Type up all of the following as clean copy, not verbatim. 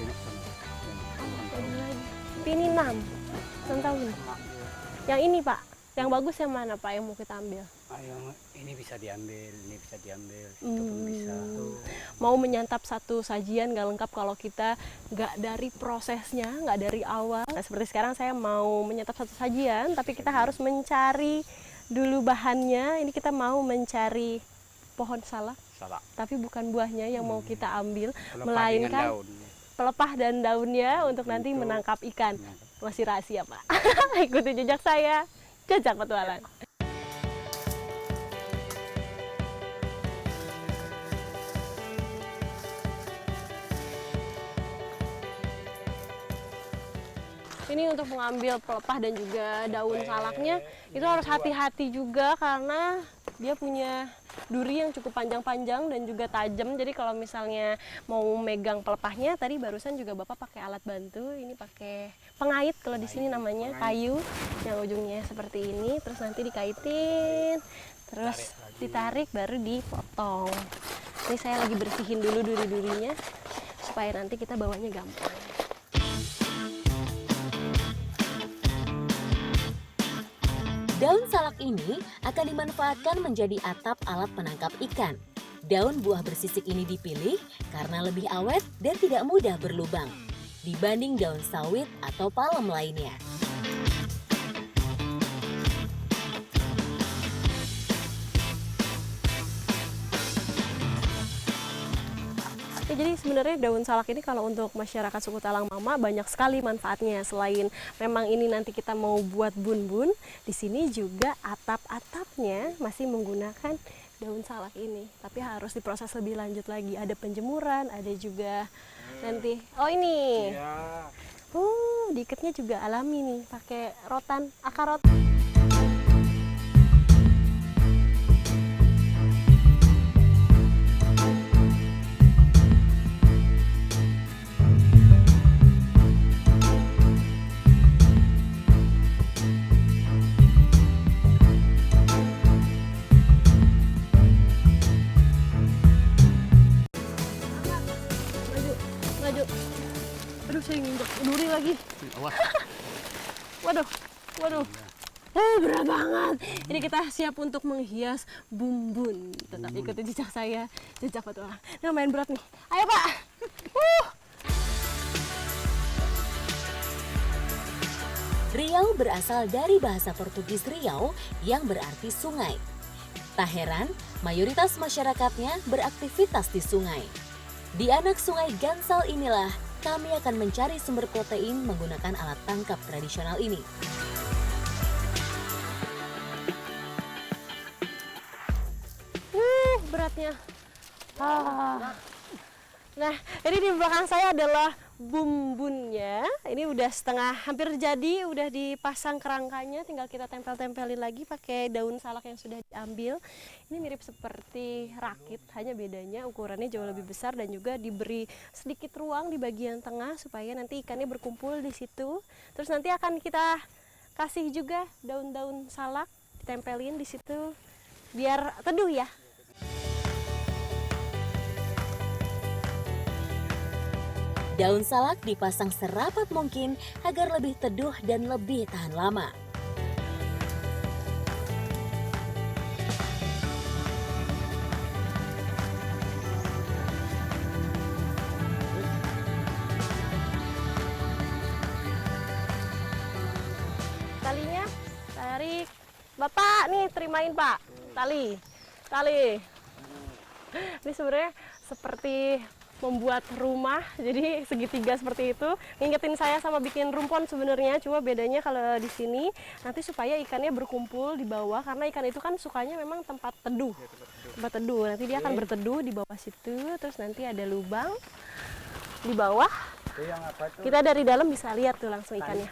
Ini sama yang puluhan Ini tahun. lagi. Ini 6 tahun. Emak dia. Yang ini Pak, yang bagus yang mana Pak yang mau kita ambil? Ayo, ini bisa diambil, ini bisa diambil, itu pun bisa. Tuh. Mau menyantap satu sajian gak lengkap kalau kita gak dari prosesnya, gak dari awal. Nah, seperti sekarang saya mau menyantap satu sajian, tapi kita harus mencari dulu bahannya. Ini kita mau mencari pohon salak, Salah. tapi bukan buahnya yang mau kita ambil, Pelepah dengan melainkan daun. pelepah dan daunnya untuk nanti Untuk menangkap ikan. menangkap. Masih rahasia Pak. Ikuti jejak saya, jejak petualang. Ini untuk mengambil pelepah dan juga daun salaknya itu harus hati-hati juga karena dia punya duri yang cukup panjang-panjang dan juga tajam. Jadi kalau misalnya mau megang pelepahnya, tadi barusan juga Bapak pakai alat bantu. Ini pakai pengait kalau di sini namanya, kayu yang ujungnya seperti ini. Terus nanti dikaitin, terus ditarik baru dipotong. Ini saya lagi bersihin dulu duri-durinya supaya nanti kita bawanya gampang. Daun salak ini akan dimanfaatkan menjadi atap alat penangkap ikan. Daun buah bersisik ini dipilih karena lebih awet dan tidak mudah berlubang dibanding daun sawit atau palem lainnya. Ya, jadi sebenarnya daun salak ini kalau untuk masyarakat suku Talang Mama banyak sekali manfaatnya. Selain memang ini nanti kita mau buat bun-bun, di sini juga atap-atapnya masih menggunakan daun salak ini. Tapi harus diproses lebih lanjut lagi. Ada penjemuran, ada juga nanti. Oh ini. Ya. Diikatnya juga alami nih, pakai rotan, akar rotan. Maju. Aduh, saya nginjek duri lagi. Awas. Waduh. Berat banget. Ini kita siap untuk menghias bumbun. Tetap ikuti jejak saya, jejak petualang. Nah, main berat nih. Ayo Pak. Riau berasal dari bahasa Portugis Riau yang berarti sungai. Tak heran, mayoritas masyarakatnya beraktivitas di sungai. Di anak sungai Gansal inilah kami akan mencari sumber protein menggunakan alat tangkap tradisional ini. Beratnya. Nah, ini di belakang saya adalah bumbunnya. Ini udah setengah hampir jadi, udah dipasang kerangkanya, tinggal kita tempel-tempelin lagi pakai daun salak yang sudah diambil. Ini mirip seperti rakit, hanya bedanya ukurannya jauh lebih besar dan juga diberi sedikit ruang di bagian tengah supaya nanti ikannya berkumpul di situ. Terus nanti akan kita kasih juga daun-daun salak, ditempelin di situ biar teduh ya. Daun salak dipasang serapat mungkin agar lebih teduh dan lebih tahan lama. Talinya tarik. Bapak nih terimain Pak. Tali. Ini sebenarnya seperti membuat rumah, jadi segitiga seperti itu. Ngingetin saya sama bikin rumpon sebenarnya, cuma bedanya kalau di sini nanti supaya ikannya berkumpul di bawah karena ikan itu kan sukanya memang tempat teduh. Tempat teduh. Nanti dia akan berteduh di bawah situ, terus nanti ada lubang di bawah. Itu yang apa tuh? Kita dari dalam bisa lihat tuh langsung ikannya.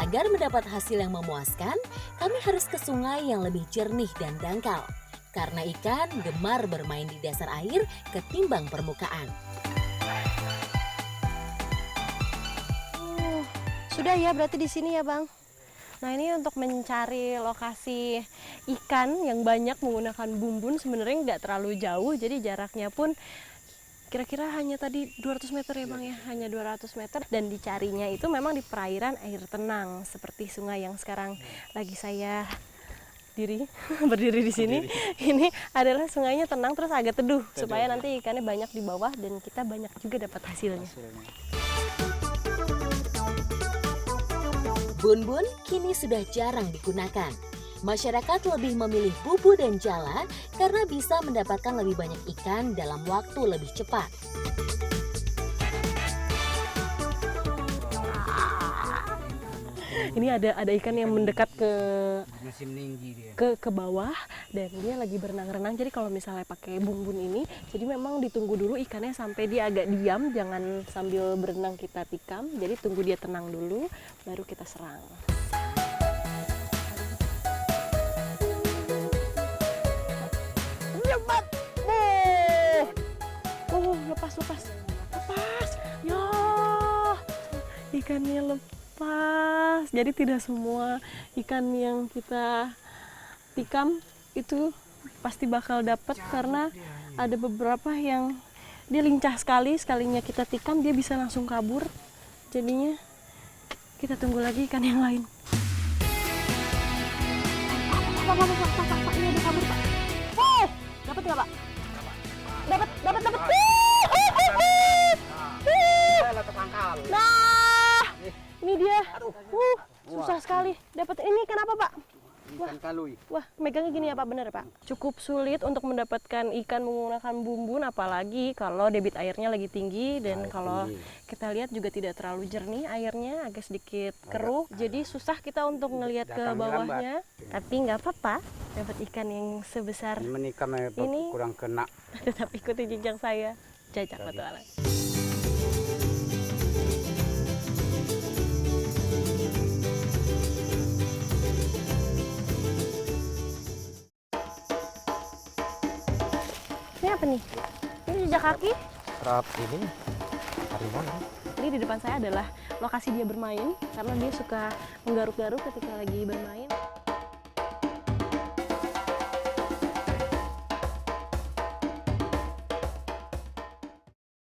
Agar mendapat hasil yang memuaskan, kami harus ke sungai yang lebih jernih dan dangkal. Karena ikan gemar bermain di dasar air ketimbang permukaan. Sudah ya berarti di sini ya Bang. Nah ini untuk mencari lokasi ikan yang banyak menggunakan bumbun sebenarnya nggak terlalu jauh, jadi jaraknya pun kira-kira hanya tadi 200 meter ya Bang ya, hanya 200 meter, dan dicarinya itu memang di perairan air tenang seperti sungai yang sekarang lagi saya berdiri di sini. Ini adalah sungainya tenang terus agak teduh supaya nanti ikannya banyak di bawah dan kita banyak juga dapat hasilnya. Bunbun kini sudah jarang digunakan. Masyarakat lebih memilih bubu dan jala karena bisa mendapatkan lebih banyak ikan dalam waktu lebih cepat. Ini ada ikan yang mendekat Masih meninggi dia. ke bawah dan dia lagi berenang-renang. Jadi kalau misalnya pakai bumbun ini, jadi memang ditunggu dulu ikannya sampai dia agak diam, jangan sambil berenang kita tikam. Jadi tunggu dia tenang dulu, baru kita serang. Cepat! Lepas. Ya, ikannya lepas. Jadi tidak semua ikan yang kita tikam itu pasti bakal dapat, karena ada beberapa yang dia lincah sekalinya kita tikam dia bisa langsung kabur. Jadinya kita tunggu lagi ikan yang lain. Pak, ini ada kabur Pak. Dapat nggak Pak? Dapat. Nah, ini dia. Susah sekali. Dapat ini kenapa Pak? Ikan kalui. Wah, megangnya gini ya Pak, bener Pak? Cukup sulit untuk mendapatkan ikan menggunakan bumbun, apalagi kalau debit airnya lagi tinggi dan kalau kita lihat juga tidak terlalu jernih airnya, agak sedikit keruh. Jadi susah kita untuk ngelihat ke bawahnya. Tapi nggak apa-apa, dapat ikan yang sebesar Menikam ini kurang kena. tetap ikuti jejak saya. Jajak petualang. Ini apa nih? Ini jejak kaki. Terap ini harimau. Ini di depan saya adalah lokasi dia bermain, karena dia suka menggaruk-garuk ketika lagi bermain.